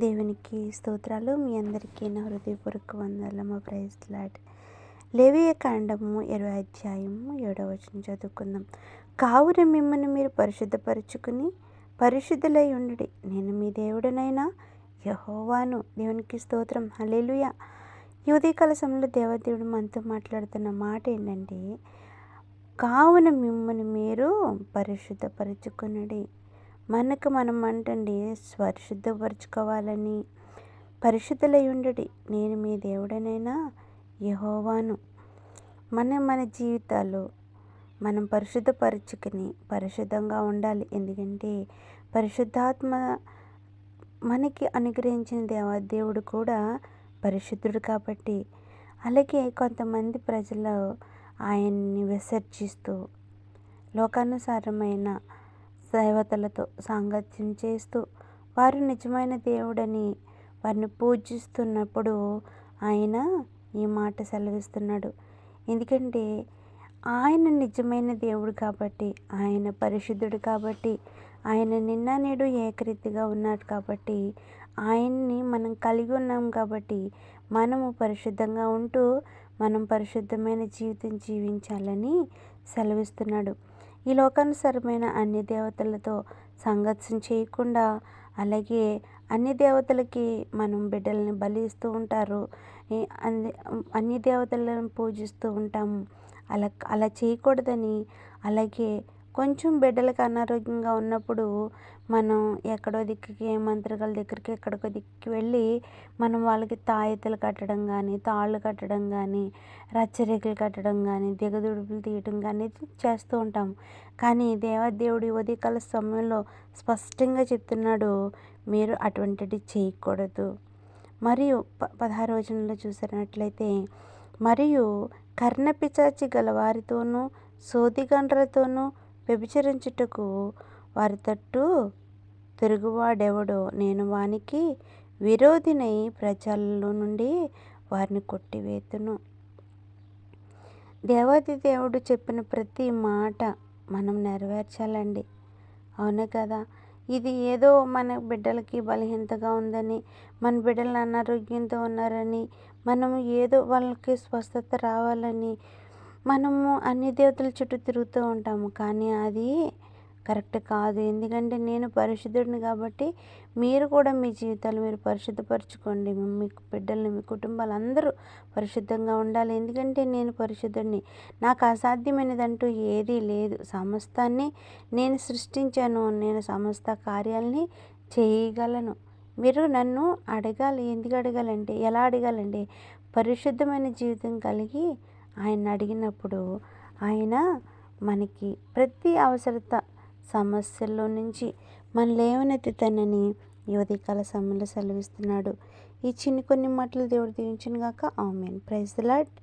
దేవునికి స్తోత్రాలు. మీ అందరికీ నా హృదయపూర్వక వందనము. Praise the lord. లేవియ కాండము 20 అధ్యాయము 7వ వచనం చదువుకుందాం. కావున మిమ్మల్ని మీరు పరిశుద్ధపరచుకుని పరిశుద్ధులై ఉండుడి. నేను మీ దేవుడనైనా యెహోవాను. దేవునికి స్తోత్రం. హల్లెలూయా. ఈ ఉదయకాల సమయంలో దేవదేవుడు మనతో మాట్లాడుతున్న మాట ఏంటంటే, కావున మిమ్మల్ని మీరు పరిశుద్ధపరచుకునుడి. మనకు మనం అంటండి పరిశుద్ధపరచుకోవాలని, పరిశుద్ధులై ఉండుడి. నేను మీ దేవుడనైనా యెహోవాను. మన జీవితాలు మనం పరిశుద్ధపరచుకుని పరిశుద్ధంగా ఉండాలి. ఎందుకంటే పరిశుద్ధాత్మ మనకి అనుగ్రహించిన దేవుడు కూడా పరిశుద్ధుడు కాబట్టి. అలాగే కొంతమంది ప్రజలు ఆయన్ని విసర్జిస్తూ లోకానుసారమైన దేవతలతో సాంగత్యం చేస్తూ వారు నిజమైన దేవుడని వారిని పూజిస్తున్నప్పుడు ఆయన ఈ మాట సెలవిస్తున్నాడు. ఎందుకంటే ఆయన నిజమైన దేవుడు కాబట్టి, ఆయన పరిశుద్ధుడు కాబట్టి, ఆయన నిన్న నేడు ఏకరీతిగా ఉన్నాడు కాబట్టి, ఆయన్ని మనం కలిగి ఉన్నాం కాబట్టి మనము పరిశుద్ధంగా ఉంటూ మనం పరిశుద్ధమైన జీవితం జీవించాలని సెలవిస్తున్నాడు. ఈ లోకానుసారమైన అన్ని దేవతలతో సంగత్యం చేయకుండా, అలాగే అన్ని దేవతలకి మనం బిడ్డల్ని బలి ఇస్తూ ఉంటారు. అన్ని దేవతలను పూజిస్తూ ఉంటాము. అలా చేయకూడదని, అలాగే కొంచెం బిడ్డలకు అనారోగ్యంగా ఉన్నప్పుడు మనం ఎక్కడో దిక్కుకి మంత్రగాళ్ళ దగ్గరికి ఎక్కడికో దిక్కి వెళ్ళి మనం వాళ్ళకి తాయెత్తులు కట్టడం కానీ, తాళ్ళు కట్టడం కానీ, రచ్చరేకులు కట్టడం కానీ, దిగదుడుపులు తీయటం కానీ చేస్తూ ఉంటాము. కానీ దేవుడి ఉదయకాల సమయంలో స్పష్టంగా చెప్తున్నాడు, మీరు అటువంటిది చేయకూడదు. మరియు 16వ వచనంలో చూసినట్లయితే, మరియు కర్ణపిశాచి గల వారితోనూ సోదిగండ్రలతోనూ వ్యభిచరించుటకు వారి తట్టు తిరుగువాడెవడో నేను వానికి విరోధినై ప్రజల్లో నుండి వారిని కొట్టివేతును. దేవాది దేవుడు చెప్పిన ప్రతి మాట మనం నెరవేర్చాలండి. అవును కదా. ఇది ఏదో మన బిడ్డలకి బలహీనతగా ఉందని, మన బిడ్డలు అనారోగ్యంతో ఉన్నారని, మనము ఏదో వాళ్ళకి స్వస్థత రావాలని మనము అన్ని దేవతల చుట్టూ తిరుగుతూ ఉంటాము. కానీ అది కరెక్ట్ కాదు. ఎందుకంటే నేను పరిశుద్ధుడిని కాబట్టి మీరు కూడా మీ జీవితాలు మీరు పరిశుద్ధపరచుకోండి. మీ బిడ్డల్ని, మీ కుటుంబాలు అందరూ పరిశుద్ధంగా ఉండాలి. ఎందుకంటే నేను పరిశుద్ధుడిని. నాకు అసాధ్యమైనదంటూ ఏదీ లేదు. సమస్తాన్ని నేను సృష్టించాను. నేను సమస్త కార్యాలని చేయగలను. మీరు నన్ను అడగాలి. ఎందుకు అడగాలంటే, ఎలా అడగాలంటే, పరిశుద్ధమైన జీవితం కలిగి ఆయన అడిగినప్పుడు ఆయన మనకి ప్రతి అవసరత సమస్యల్లో నుంచి మన లేవనెత్తుతానని ఈ ఉదయకాల సమయంలో సెలవిస్తున్నాడు. ఈ కొన్ని మాటలు దేవుడు దీవించును గాక. ఆమేన్. Praise the lord.